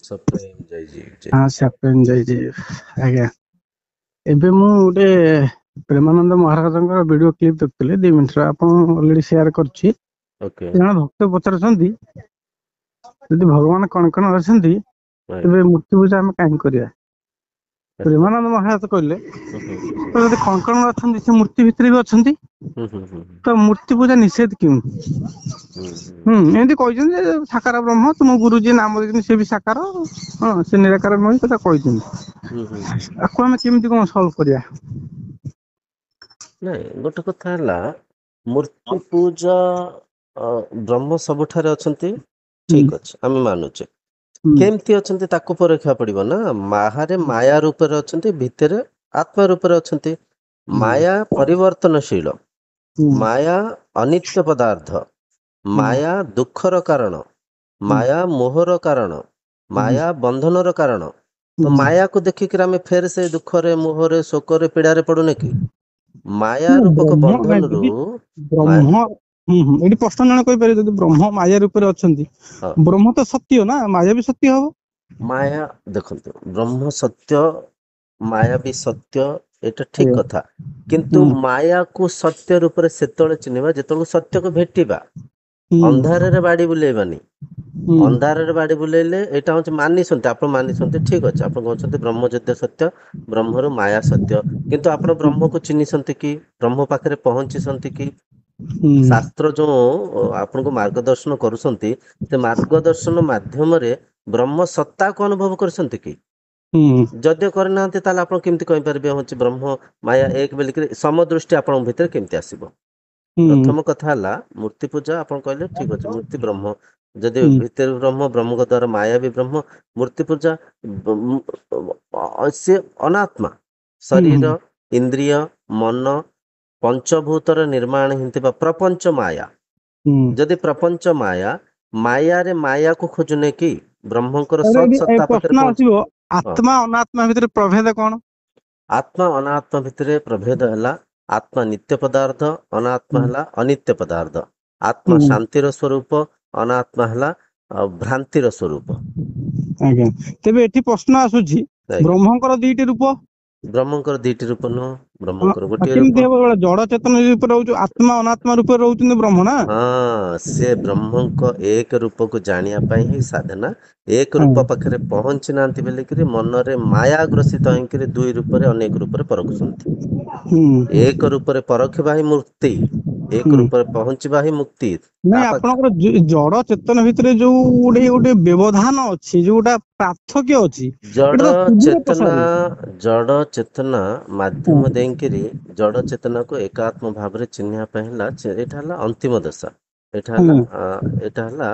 ସପ୍ରେମ ଜୟଜୀବ ଜୟ। ହଁ ସପ୍ରେମ ଜୟଜୀବ। ଆଜ୍ଞା ଏବେ ମୁଁ ଗୋଟେ ପ୍ରେମାନନ୍ଦ ମହାରାଜଙ୍କର ଭିଡିଓ କ୍ଲିପ ଦେଖୁଥିଲି 2 ମିନିଟର, ଆପଣ ଅଲରେଡି ସେୟାର କରିଛି। ଓକେ ଜଣେ ଭକ୍ତ ପଚାରୁଛନ୍ତି ଯଦି ଭଗବାନ କଣ କଣ ଅଛନ୍ତି ରାଇଟ୍। ତେବେ ମୂର୍ତ୍ତି ପୂଜା ଆମେ କାହିଁକି କରିବା? ପ୍ରେମାନନ୍ଦ ମହାରାଜ କହିଲେ ହୁଁ ହୁଁ ତ ଯଦି କଣ କଣ ଅଛନ୍ତି ସେ ମୂର୍ତ୍ତି ଭିତରେ ବି ଅଛନ୍ତି, ହୁଁ ହୁଁ ହୁଁ ତ ମୂର୍ତ୍ତି ପୂଜା ନିଷେଧ କେଉଁ? ହୁଁ ହୁଁ ଏମିତି କହିଛନ୍ତି ଯେ ସାକାର ବ୍ରହ୍ମ ତୁମ ଗୁରୁ ଯିଏ ନାମ ଦେଇଛନ୍ତି ସେ ବି ସାକାର, ହଁ ସେ ନିରାକାର ନୁହେଁ କଥା କହିଛନ୍ତି। ହୁଁ। ଆକୁ ଆମେ କେମିତି କଣ ସଲ୍ଭ କରିବା? ନାଇଁ, ଗୋଟେ କଥା ହେଲା ମୂର୍ତ୍ତି ପୂଜା ବ୍ରହ୍ମ ସବୁଠାରେ ଅଛନ୍ତି, ହୁଁ ଠିକ ଅଛି, ଆମେ ମାନୁଛେ। ହୁଁ କେମିତି ଅଛନ୍ତି ତାକୁ ପରୀକ୍ଷା ପଡିବ ନା। ବାହାରେ ମାୟା ରୂପରେ ଅଛନ୍ତି, ଭିତରେ ଆତ୍ମା ରୂପରେ ଅଛନ୍ତି। ମାୟା ପରିବର୍ତ୍ତନଶୀଳ, ହୁଁ ମାୟା ଅନିତ୍ୟ ପଦାର୍ଥ, ହୁଁ ମାୟା ଦୁଃଖର କାରଣ, ହୁଁ ମାୟା ମୋହର କାରଣ, ହୁଁ ମାୟା ବନ୍ଧନର କାରଣ। ତ ହୁଁ ମାୟାକୁ ଦେଖିକିରି ଆମେ ଫେର ସେ ଦୁଃଖରେ, ମୋହରେ, ଶୋକରେ, ପୀଡାରେ ପଡୁନେ କି? ମାୟା ନା ରୂପକ ବ୍ରହ୍ମ ନାଇଁ, ବନ୍ଧନରୁ ଯଦି ମାୟା ବ୍ରହ୍ମ ଏଠି ପ୍ରଶ୍ନ ଜଣେ କହିପାରିବେ ଯଦି ବ୍ରହ୍ମ ମାୟା ରୂପରେ ଅଛନ୍ତି, ହଁ, ବ୍ରହ୍ମ ତ ସତ୍ୟ ନା, ମାୟା ବି ସତ୍ୟ ହବ। ମାୟା ଦେଖନ୍ତୁ, ବ୍ରହ୍ମ ସତ୍ୟ, ମାୟା ବି ସତ୍ୟ, ଏଇଟା ଠିକ ଆଜ୍ଞା କଥା। କିନ୍ତୁ ହୁଁ ମାୟାକୁ ସତ୍ୟ ରୂପରେ ସେତେବେଳେ ଚିହ୍ନିବା ଯେତେବେଳେ ସତ୍ୟକୁ ଭେଟିବା। ହୁଁ ଅନ୍ଧାରରେ ବାଡି ବୁଲେଇବାନି। ହୁଁ ଅନ୍ଧାରରେ ବାଡି ବୁଲେଇଲେ ଏଇଟା ହଉଛି ମାନିଛନ୍ତି, ଆପଣ ମାନିଛନ୍ତି, ଠିକ ଅଛି, ଆପଣ କହୁଛନ୍ତି ବ୍ରହ୍ମ ଯେତେ ସତ୍ୟ, ବ୍ରହ୍ମରୁ ମାୟା ସତ୍ୟ। କିନ୍ତୁ ଆପଣ ବ୍ରହ୍ମକୁ ଚିହ୍ନିଛନ୍ତି କି? ବ୍ରହ୍ମ ପାଖରେ ପହଞ୍ଚିଛନ୍ତି କି? ହୁଁ ଶାସ୍ତ୍ର ଯୋଉ ଆପଣଙ୍କୁ ମାର୍ଗଦର୍ଶନ କରୁଛନ୍ତି, ସେ ମାର୍ଗଦର୍ଶନ ମାଧ୍ୟମରେ ବ୍ରହ୍ମ ସତ୍ତାକୁ ଅନୁଭବ କରିଛନ୍ତି କି? ହୁଁ ଯଦିଓ କରିନାହାନ୍ତି, ତାହେଲେ ଆପଣ କେମିତି କହିପାରିବେ ହଉଛି ବ୍ରହ୍ମ ମାୟା ଏକ ବୋଲିକିରି ସମଦୃଷ୍ଟି ଆପଣଙ୍କ ଭିତରେ କେମିତି ଆସିବ? ହୁଁ ପ୍ରଥମ କଥା ହେଲା ମୂର୍ତ୍ତି ପୂଜା, ଆପଣ କହିଲେ ଠିକ ଅଛି, ମୂର୍ତ୍ତି ବ୍ରହ୍ମ, ଯଦି ହୁଁ ଭିତରେ ବ୍ରହ୍ମ, ବ୍ରହ୍ମଙ୍କ ଦ୍ଵାରା ମାୟା ବି ବ୍ରହ୍ମ। ମୂର୍ତ୍ତି ପୂଜା ସେ ଅନାତ୍ମା, ହୁଁ ଶରୀର, ହୁଁ ଇନ୍ଦ୍ରିୟ, ମନ, ପଞ୍ଚଭୂତର ନିର୍ମାଣ ହେଇଥିବା ପ୍ରପଞ୍ଚ ମାୟା। ହୁଁ ଯଦି ପ୍ରପଞ୍ଚ ମାୟା, ମାୟାରେ ମାୟାକୁ ଖୋଜୁନେ କି? ବ୍ରହ୍ମଙ୍କର ତାପରେ ସତ୍ ଏଠି ସତ୍ତା ପାଖରେ ପ୍ରଶ୍ନ ପହଞ୍ଚ। ଆସିବ, ହଁ, ଆତ୍ମା ଅନାତ୍ମା ଭିତରେ ପ୍ରଭେଦ କଣ? ଆତ୍ମା ଅନାତ୍ମା ଭିତରେ ପ୍ରଭେଦ ହେଲା, ଆତ୍ମା ନିତ୍ୟ ପଦାର୍ଥ, ଅନାତ୍ମା ହୁଁ ହେଲା ଅନିତ୍ୟ ପଦାର୍ଥ। ଆତ୍ମା ହୁଁ ଶାନ୍ତିର ସ୍ୱରୂପ, ଅନାତ୍ମା ହେଲା ଭ୍ରାନ୍ତିର ସ୍ୱରୂପ। ଆଜ୍ଞା, ତେବେ ଏଠି ପ୍ରଶ୍ନ ଆସୁଛି, ଆଜ୍ଞା, ବ୍ରହ୍ମଙ୍କର 2ଟି ରୂପ। ବ୍ରହ୍ମଙ୍କର 2ଟି ରୂପ ନୁହଁ, ହଁ, ବ୍ରହ୍ମଙ୍କର ଗୋଟିଏ ରୂପ। କେମିତି ହବ? ଜଡ ଚେତନ ରୂପରେ ରହୁଛୁ, ଆତ୍ମା ଅନାତ୍ମା ରୂପରେ ରହୁଛନ୍ତି ବ୍ରହ୍ମ ନା। ହଁ, ସେ ବ୍ରହ୍ମଙ୍କ ଏକ ରୂପକୁ ଜାଣିବା ପାଇଁ ହିଁ ସାଧନା। ଏକ ହଁ ରୂପ ପାଖରେ ପହଞ୍ଚି ନାହାନ୍ତି ବୋଲିକିରି ମନରେ ମାୟା ଗ୍ରସିତ ହେଇକିରି 2 ରୂପରେ, ଅନେକ ରୂପରେ ପରଖୁଛନ୍ତି। ହୁଁ ଏକ ରୂପରେ ପରଖିବା ହିଁ ମୂର୍ତ୍ତି, ହୁଁ ଏକ ରୂପରେ ପହଞ୍ଚିବା ହିଁ ମୁକ୍ତି। ତା ନାଇଁ, ପାଖ ଆପଣଙ୍କର ଜଡ ଚେତନ ଭିତରେ ଯୋଉ ଗୋଟେ ବ୍ୟବଧାନ ଅଛି, ଯୋଉଟା ପାର୍ଥକ୍ୟ ଅଛି, ଏଇଟା ଜଡ ତ ସୁଦୂର ଚେତନା, ପ୍ରସାରୀ। ଜଡ ଚେତନା ହଁ ମାଧ୍ୟମ ଦେଇକିରି ଜଡ ଚେତନାକୁ ଏକାତ୍ମ ଭାବରେ ଚିହ୍ନିବା ପାଇଁ ହେଲା, ଏଇଟା ହେଲା ଅନ୍ତିମ ଦଶା। ଏଇଟା ହେଲା ହଁ ଏଇଟା ହେଲା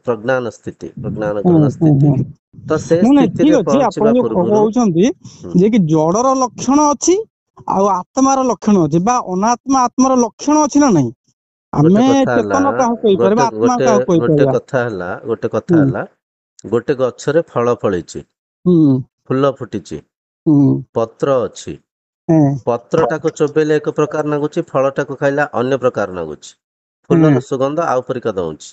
ପ୍ରଜ୍ଞାନ ସ୍ଥିତି, ପ୍ରଜ୍ଞାନ ହଁ ଘନ ହଁ ସ୍ଥିତି। ହଁ ତ ସେ ନାଇଁ ନାଇଁ, ଠିକ ସ୍ଥିତିରେ ଅଛି, ଆପଣ ପହଞ୍ଚିବା ଯୋଉ ପୂର୍ବରୁ କହୁଛନ୍ତି ହୁଁ, ଯେ କି ଜଡର ଲକ୍ଷଣ ଅଛି ଆଉ ଆତ୍ମାର ଲକ୍ଷଣ ଅଛି, ବା ଅନାତ୍ମା ଆତ୍ମାର ଲକ୍ଷଣ ଅଛି ନା ନାହିଁ? ଗୋଟେ ଆମେ କଥା ହେଲା, ଚେତନ କାହାକୁ ଗୋଟେ କହିପାରିବା, ଆତ୍ମା ଗୋଟେ କାହାକୁ ଗୋଟେ କହିପାରିବା? କଥା ହେଲା, ଗୋଟେ କଥା ହୁଁ ହେଲା, ଗୋଟେ ଗଛରେ ଫଳ ଫଳିଛି, ହୁଁ ଫୁଲ ଫୁଟିଛି, ହୁଁ ପତ୍ର ଅଛି। ହଁ ପତ୍ରଟାକୁ ଚୋବେଇଲେ ଏକ ପ୍ରକାର ନାଗୁଛି, ଫଳଟାକୁ ଖାଇଲେ ଅନ୍ୟ ପ୍ରକାର ନାଗୁଛି। ହଁ ଫୁଲର ସୁଗନ୍ଧ ଆଉ ପରିକା ଦଉଛି।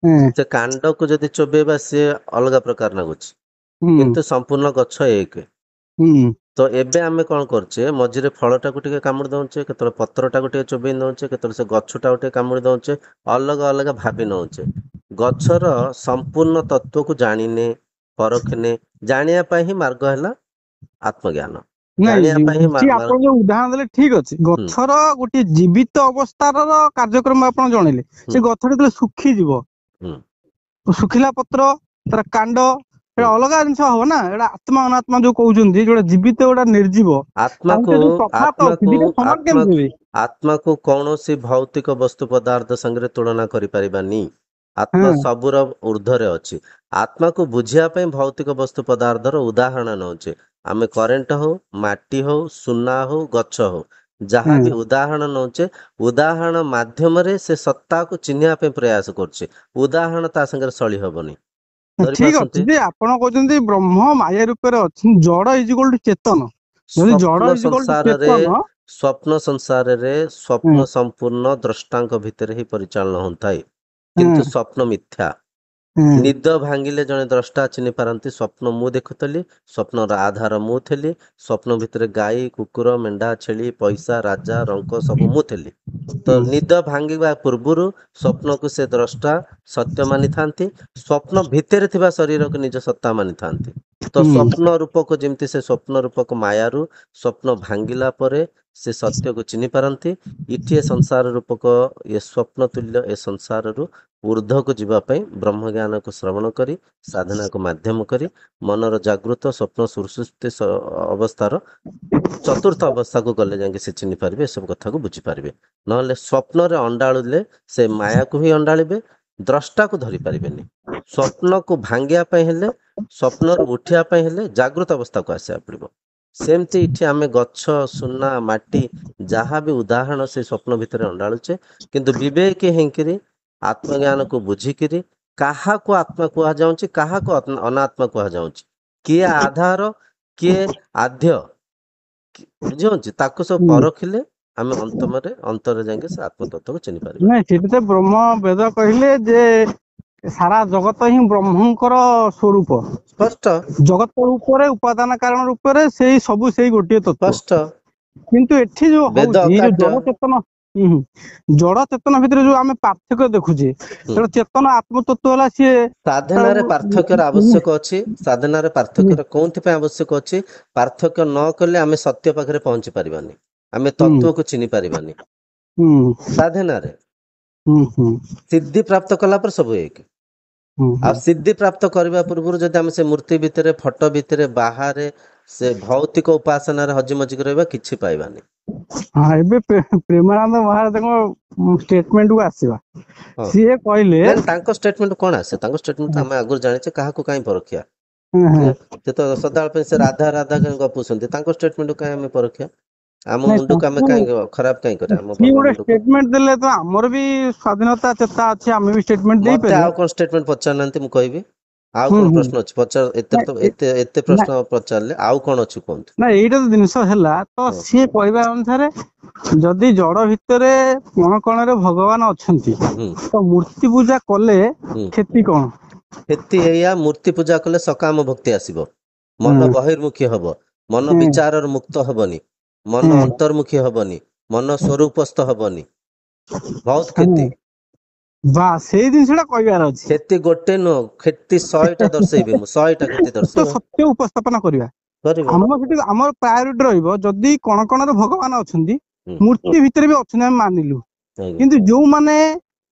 ହଁ ସେ କାଣ୍ଡକୁ ଯଦି ଚୋବେଇବା, ସିଏ ଅଲଗା ପ୍ରକାର ଲାଗୁଛି, ହୁଁ କିନ୍ତୁ ସମ୍ପୂର୍ଣ୍ଣ ଗଛ ଏକ। ହୁଁ ତ ଏବେ ଆମେ କଣ କରୁଛେ, ମଝିରେ ଫଳଟାକୁ ଟିକେ କାମୁଡି ଦଉଛେ, କେତେବେଳେ ପତ୍ରଟାକୁ ଟିକେ ଚୋବେଇ ନଉଛେ, କେତେବେଳେ ସେ ଗଛଟାକୁ ଟିକେ କାମୁଡି ଦଉଛେ, ଅଲଗା ଅଲଗା ଭାବି ନଉଛେ। ଗଛର ସମ୍ପୂର୍ଣ୍ଣ ତତ୍ଵକୁ ଜାଣିନେ, ପରଖିନେ, ଜାଣିବା ପାଇଁ ହିଁ ମାର୍ଗ ହେଲା ଆତ୍ମଜ୍ଞାନ। ଜାଣିବା ନାଇଁ, ପାଇଁ ହିଁ ଆପଣ ଯୋଉ ଉଦାହରଣ ଦେଲେ ଠିକ ଅଛି, ହୁଁ ଗଛର ଗୋଟେ ଜୀବିତ ଅବସ୍ଥାର କାର୍ଯ୍ୟକ୍ରମ ଆପଣ ଜଣେଇଲେ। ହୁଁ ସେ ଗଛ ଯେତେବେଳେ ଶୁଖିଯିବ, ହୁଁ ଶୁଖିଲା ପତ୍ର, ତାର କାଣ୍ଡ, ହୁଁ ଏଟା ଅଲଗା ଜିନିଷ ହବ ନା। ଏଟା ଆତ୍ମା ଅନାତ୍ମା ଯୋଉ କହୁଛନ୍ତି, ଯୋଉଟା ଜୀବିତ, ଯୋଉଟା ନିର୍ଜୀବ, ତା ଆତ୍ମାକୁ ଭିତରେ ଯୋଉ ତଫାତ ଅଛି, ଆତ୍ମାକୁ ଦିଟା ସମାନ ଆତ୍ମା କେମିତି ହୁଏ? ଆତ୍ମାକୁ କୌଣସି ଭୌତିକ ବସ୍ତୁ ପଦାର୍ଥ ସାଙ୍ଗରେ ତୁଳନା କରିପାରିବାନି। ଆତ୍ମା ହଁ ସବୁର ଉର୍ଦ୍ଧ୍ୱରେ ଅଛି। ଆତ୍ମାକୁ ବୁଝିବା ପାଇଁ ଭୌତିକ ବସ୍ତୁ ପଦାର୍ଥର ଉଦାହରଣ ନଉଛେ। ଆମେ କରେଣ୍ଟ ହଉ, ମାଟି ହଉ, ସୁନା ହଉ, ଗଛ ହଉ, ହଁ ଯାହାବି ଉଦାହରଣ ନଉଛେ, ଉଦାହରଣ ମାଧ୍ୟମରେ ସେ ସତ୍ତାକୁ ଚିହ୍ନିବା ପାଇଁ ପ୍ରୟାସ କରୁଛେ। ଉଦାହରଣ ତା ସାଙ୍ଗରେ ସଳି ହବନି। ଧରି ଠିକ ପାରୁଛନ୍ତି? ଅଛି ଯେ, ଆପଣ କହୁଛନ୍ତି ବ୍ରହ୍ମ ମାୟା ରୂପରେ ଅଛି, ଜଡ ଇଜ ଇକ୍ୱାଲ ଟୁ ଚେତନ। ଯଦି ଜଡ ଇଜ ଇକ୍ୱାଲ ଟୁ ଚେତନ, ସ୍ୱପ୍ନ ସଂସାରରେ ହଁ ସ୍ୱପ୍ନ ସମ୍ପୂର୍ଣ୍ଣ ଦ୍ରଷ୍ଟାଙ୍କ ଭିତରେ ହିଁ ପରିଚାଳନା ହୋଇଥାଏ। ହଁ କିନ୍ତୁ ସ୍ୱପ୍ନ ମିଥ୍ୟା। ହୁଁ ନିଦ ଭାଙ୍ଗିଲେ ଜଣେ ଦ୍ରଷ୍ଟା ଚିହ୍ନି ପାରନ୍ତି। ସ୍ୱପ୍ନ ମୁଁ ଦେଖୁଥିଲି, ସ୍ୱପ୍ନର ଆଧାର ମୁଁ ଥିଲି। ସ୍ୱପ୍ନ ଭିତରେ ଗାଈ, କୁକୁର, ମେଣ୍ଢା, ଛେଳି, ପଇସା, ରାଜା, ରଙ୍କ ସବୁ ମୁଁ ଥିଲି। ତ ହୁଁ ନିଦ ଭାଙ୍ଗିବା ପୂର୍ବରୁ ସ୍ୱପ୍ନକୁ ସେ ଦ୍ରଷ୍ଟା ସତ୍ୟ ମାନିଥାନ୍ତି। ସ୍ୱପ୍ନ ଭିତରେ ଥିବା ଶରୀରକୁ ନିଜ ସତ୍ତା ମାନିଥାନ୍ତି। ତ ହୁଁ ସ୍ୱପ୍ନ ରୂପକ ଯେମିତି ସେ ସ୍ୱପ୍ନ ରୂପକ ମାୟାରୁ ସ୍ୱପ୍ନ ଭାଙ୍ଗିଲା ପରେ ସେ ସତ୍ୟକୁ ଚିହ୍ନି ପାରନ୍ତି। ଇଠି ଏ ସଂସାର ରୂପକ ଏ ସ୍ୱପ୍ନ ତୁଲ୍ୟ ଏ ସଂସାରରୁ ଊର୍ଦ୍ଧ୍ୱକୁ ଯିବା ପାଇଁ ବ୍ରହ୍ମଜ୍ଞାନକୁ ଶ୍ରବଣ କରି, ସାଧନାକୁ ମାଧ୍ୟମ କରି, ମନର ଜାଗୃତ ସ୍ୱପ୍ନ ସୁଷୁପ୍ତି ଅବସ୍ଥାର ଚତୁର୍ଥ ଅବସ୍ଥାକୁ ଗଲେ ଯାଇକି ସେ ଚିହ୍ନି ପାରିବେ, ଏସବୁ କଥାକୁ ବୁଝିପାରିବେ। ନହେଲେ ସ୍ୱପ୍ନରେ ଅଣ୍ଡାଳିଲେ ସେ ମାୟାକୁ ହିଁ ଅଣ୍ଡାଳିବେ, ଦ୍ରଷ୍ଟାକୁ ଧରି ପାରିବେନି। ସ୍ୱପ୍ନକୁ ଭାଙ୍ଗିବା ପାଇଁ ହେଲେ, ସ୍ୱପ୍ନରୁ ଉଠିବା ପାଇଁ ହେଲେ ଜାଗୃତ ଅବସ୍ଥାକୁ ଆସିବାକୁ ପଡ଼ିବ। ସେମିତି ଏଠି ଆମେ ଗଛ, ସୁନା, ମାଟି ଯାହା ବି ଉଦାହରଣ ସେ ସ୍ୱପ୍ନ ଭିତରେ ଅଣ୍ଡାଳୁଛେ, କିନ୍ତୁ ବିବେକୀ ହେଇକିରି ଆତ୍ମଜ୍ଞାନକୁ ବୁଝିକିରି କାହାକୁ ଆତ୍ମା କୁହାଯାଉଛି, କାହାକୁ ଅନାତ୍ମା କୁହାଯାଉଛି, କିଏ ଆଧାର, କିଏ ଆଦ୍ୟ, ବୁଝିପାରୁଛି, ତାକୁ ସବୁ ହୁଁ। ପରଖିଲେ ଆମେ ଅନ୍ତରରେ ଯାଇକି ସେ ଆତ୍ମତତ୍ଵକୁ ଚିହ୍ନି ପାରିବା। ନାଇଁ ସେଠି ତ ବ୍ରହ୍ମ ବେଦ କହିଲେ ଯେ ସାରା ଜଗତ ହିଁ ବ୍ରହ୍ମଙ୍କର ସ୍ୱରୂପ। ସ୍ପଷ୍ଟ ଜଗତ ରୂପରେ ଉପାଦାନ କାରଣ ରୂପରେ ସେଇ ସବୁ ସେଇ ଗୋଟିଏ ତତ୍ଵ। ସ୍ପଷ୍ଟ କିନ୍ତୁ ଏଠି ଯୋଉ ବେଦ ହଉଛି ଏଇ ଯୋଉ ଅକାଟ୍ୟ। ଜଡ ଚେତନ, ଜଡ ଚେତନ ଭିତରେ ଯୋଉ ଆମେ ପାର୍ଥକ୍ୟ ଦେଖୁଛେ, ହୁଁ। ତେଣୁ ଚେତନ ଆତ୍ମତତ୍ଵ ହେଲା ସିଏ ସାଧନାରେ ପାର୍ଥକ୍ୟର ଆବଶ୍ୟକ ଅଛି। ସାଧନାରେ ପାର୍ଥକ୍ୟର କୋଉଥିପାଇଁ ଆବଶ୍ୟକ ଅଛି? ପାର୍ଥକ୍ୟ ନ କଲେ ଆମେ ସତ୍ୟ ପାଖରେ ପହଞ୍ଚି ପାରିବାନି, ଆମେ ତତ୍ଵକୁ ଚିହ୍ନି ପାରିବାନି। ସାଧନାରେ ସିଦ୍ଧି ପ୍ରାପ୍ତ କଲା ପରେ ସବୁ ଏକ। ଆଉ ସିଦ୍ଧି ପ୍ରାପ୍ତ କରିବା ପୂର୍ବରୁ ଯଦି ଆମେ ସେ ମୂର୍ତ୍ତି ଭିତରେ, ଫଟୋ ଭିତରେ, ବାହାରେ ସେ ଭୌତିକ ଉପାସନାରେ ହଜିମଜିକି ରହିବା, କିଛି ପାଇବାନି। ହଁ, ଏବେ ପ୍ରେମାନନ୍ଦ ମହାରାଜଙ୍କ ଷ୍ଟେଟମେଣ୍ଟ କୁ ଆସିବା। ହଁ, ସିଏ କହିଲେ ନାଇଁ ତାଙ୍କ ଷ୍ଟେଟମେଣ୍ଟ କଣ ଆସେ? ତାଙ୍କ ଷ୍ଟେଟମେଣ୍ଟ ତ ଆମେ ଆଗରୁ ଜାଣିଛେ, କାହାକୁ କାହିଁ ପରଖିଆ? ସେ ତ ସଦାବେଳେ ପାଇଁ ସେ ରାଧା ରାଧା କାହିଁ ଗପୁଛନ୍ତି, ତାଙ୍କ ଷ୍ଟେଟମେଣ୍ଟ କାହିଁ ଆମେ ପରଖିଆ? ଆମ ନାଇଁ ମୁଣ୍ଡକୁ ଆମେ ତାଙ୍କୁ କାହିଁ ଖରାପ କାହିଁ କରିବା ଆମ ସିଏ ଗୋଟେ ମୁଣ୍ଡକୁ? ଷ୍ଟେଟମେଣ୍ଟ ଦେଲେ ତ ଆମର ବି ସ୍ୱାଧୀନତା ଚେତା ଅଛି, ଆମେ ବି ଷ୍ଟେଟମେଣ୍ଟ ମତେ ଦେଇପାରିବା। ଆଉ କଣ ଷ୍ଟେଟମେଣ୍ଟ ପଚାରୁନାହାନ୍ତି, ମୁଁ କହିବି। ଆଉ ହୁଁ କଣ ହୁଁ ପ୍ରଶ୍ନ ଅଛି ପଚାର? ଏତେ ନାଇଁ ତ ଏ- ଏତେ ନାଇଁ ପ୍ରଶ୍ନ ପଚାରିଲେ ଆଉ କଣ ଅଛି କୁହନ୍ତୁ? ନାଇଁ, ଏଇଟା ତ ଜିନିଷ ହେଲା। ତ ହଁ। ସିଏ କହିବା ଅନୁସାରେ ଯଦି ଜଡ ଭିତରେ କଣ କଣରେ ଭଗବାନ ଅଛନ୍ତି, ହୁଁ ତ ମୂର୍ତ୍ତି ପୂଜା କଲେ ହୁଁ କ୍ଷତି କଣ? କ୍ଷତି ଏଇଆ, ମୂର୍ତ୍ତି ପୂଜା କଲେ ସକାମ ଭକ୍ତି ଆସିବ, ମନ ହୁଁ ବହିର୍ମୁଖୀ ହବ, ମନ ହୁଁ ବିଚାରର ମୁକ୍ତ ହବନି, ମନ ହୁଁ ଅନ୍ତର୍ମୁଖୀ ହବନି, ମନ ସ୍ୱରୂପସ୍ଥ ହବନି। ବହୁତ ହୁଁ। କ୍ଷତି। ବା, ସେଇ ଜିନିଷ ଟା କହିବାର ଅଛି। କ୍ଷତି ଗୋଟେ ନୁହଁ, କ୍ଷତି 100ଟା ଦର୍ଶେଇବି ମୁଁ, 100ଟା କ୍ଷତି ତ ଦର୍ଶେଇବ ସତ୍ୟ ଉପସ୍ଥାପନ କରିବା। କରିବ। ଆମର ସେଠି ଆମର ପ୍ରାୟୋରିଟି ରହିବ, ଯଦି କଣ କଣରେ ଭଗବାନ ଅଛନ୍ତି, ହୁଁ, ମୂର୍ତ୍ତି ଭିତରେ ବି ଅଛନ୍ତି ଆମେ ମାନିଲୁ, ଆଜ୍ଞା କିନ୍ତୁ ଯୋଉମାନେ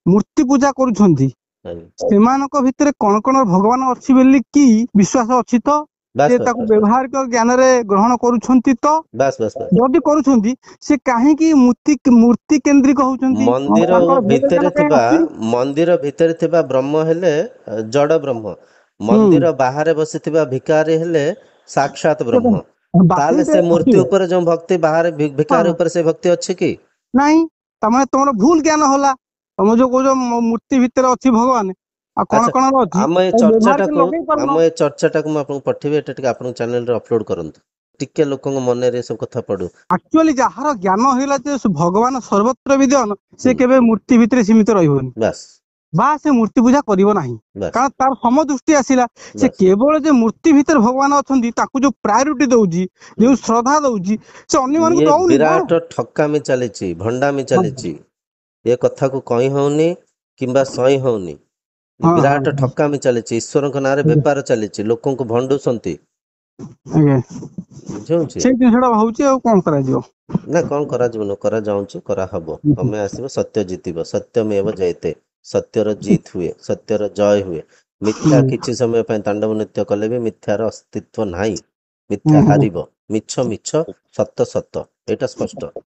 ମୂର୍ତ୍ତି ପୂଜା କରୁଛନ୍ତି ଆଜ୍ଞା। ସେମାନଙ୍କ ଭିତରେ କଣ କଣ ଭଗବାନ ଅଛି ବୋଲି କି ବିଶ୍ୱାସ ଅଛି ତ? ସେ ବାସ୍ ବାସ୍ ତାକୁ ବାସ୍ ବାସ୍ ବ୍ୟବହାରିକ ଜ୍ଞାନରେ ଗ୍ରହଣ କରୁଛନ୍ତି ତ? ବାସ୍ ବାସ୍ ବାସ୍। ଯଦି କରୁଛନ୍ତି, ସେ କାହିଁକି ମୂର୍ତ୍ତି କେନ୍ଦ୍ରିକ ହଉଛନ୍ତି? ମନ୍ଦିର ତାଙ୍କର ଭେଦ ଜ୍ଞାନ ଭିତରେ କାହିଁ ଥିବା ଆସୁନି? ମନ୍ଦିର ଭିତରେ ଥିବା ବ୍ରହ୍ମ ହେଲେ ଜଡ ବ୍ରହ୍ମ। ହୁଁ, ମନ୍ଦିର ବାହାରେ ବସିଥିବା ଭିକାରୀ ହେଲେ ସାକ୍ଷାତ ବ୍ରହ୍ମ। ତାହେଲେ ବାତିଲ ସେ ମୂର୍ତ୍ତି ଆସିବ ଉପରେ ଯୋଉ ଭକ୍ତି, ବାହାରେ ଭିକାରୀ ଉପରେ ସେ ଭକ୍ତି ଅଛି କି? ନାଇଁ। ତମେ ତମର ଭୁଲ ଜ୍ଞାନ ହେଲା। ତମେ ଯୋଉ କହୁଛ ମୂର୍ତ୍ତି ଭିତରେ ଅଛି ଭଗବାନ, ଆଉ କଣ ଆଚ୍ଛା, କଣ ଅଛି, ଆମ ଏ ତାକୁ ବ୍ୟବହାରିକ ଚର୍ଚ୍ଚାଟାକୁ ଲଗେଇ ପାରୁନ। ଆମ ଏ ଚର୍ଚ୍ଚାଟାକୁ ମୁଁ ଆପଣଙ୍କୁ ପଠେଇବି, ଏଟା ଟିକେ ଆପଣଙ୍କ ଚ୍ୟାନେଲରେ ଅପଲୋଡ କରନ୍ତୁ, ଟିକେ ଲୋକଙ୍କ ମନରେ ଏ ସବୁ କଥା ପଡୁ। ଆକ୍ଚୁଆଲି ଯାହାର ଜ୍ଞାନ ହେଇଲା ଯେ ଭଗବାନ ସର୍ବତ୍ର ବିଦ୍ୟମାନ, ହୁଁ, ସେ କେବେ ମୂର୍ତ୍ତି ଭିତରେ ସୀମିତ ରହିବନି, ବାସ୍ ବା ସେ ମୂର୍ତ୍ତି ପୂଜା କରିବ ନାହିଁ। ବାସ୍ କାରଣ ତାର ସମଦୃଷ୍ଟି ଆସିଲା। ସେ ବାସ୍। କେବଳ ଯେ ମୂର୍ତ୍ତି ଭିତରେ ଭଗବାନ ଅଛନ୍ତି ତାକୁ ଯୋଉ ପ୍ରାୟୋରିଟି ଦଉଛି, ହୁଁ। ଯୋଉ ଶ୍ରଦ୍ଧା ଦଉଛି, ସେ ଅନ୍ୟମାନଙ୍କୁ ଇଏ ଦଉନି ନା। ବିରାଟ ଠକାମି ଚାଲିଛି, ଭଣ୍ଡାମି ହଁ ଚାଲିଛି। ଏ କଥାକୁ କହି ହଉନି କିମ୍ବା ସହି ହଉନି। ହଁ ହଁ ବିରାଟ ଠକାମି ଚାଲିଛି, ଈଶ୍ୱରଙ୍କ ନାଁରେ ବେପାର ଚାଲିଛି, ଲୋକଙ୍କୁ ଭଣ୍ଡୁଛନ୍ତି। ଆଜ୍ଞା, ବୁଝଉଛି ସେଇ ଜିନିଷ ଟା ହଉଛି, ଆଉ କଣ କରାଯିବ? ନା କଣ କରାଯିବନି, କରାଯାଉଛି, କରାହବ। ସମୟ ଆସିବ, ସତ୍ୟ ଜିତିବ, ସତ୍ୟମେବ ଜୟତେ। ସତ୍ୟର ଜିତ୍ ହୁଏ, ସତ୍ୟର ଜୟ ହୁଏ। ମିଥ୍ୟା କିଛି ସମୟ ପାଇଁ ତାଣ୍ଡବ ନୃତ୍ୟ କଲେ ବି ମିଥ୍ୟାର ଅସ୍ତିତ୍ବ ନାହିଁ। ମିଥ୍ୟା ହାରିବ, ମିଛ ମିଛ, ସତ ସତ, ଏଇଟା ସ୍ପଷ୍ଟ।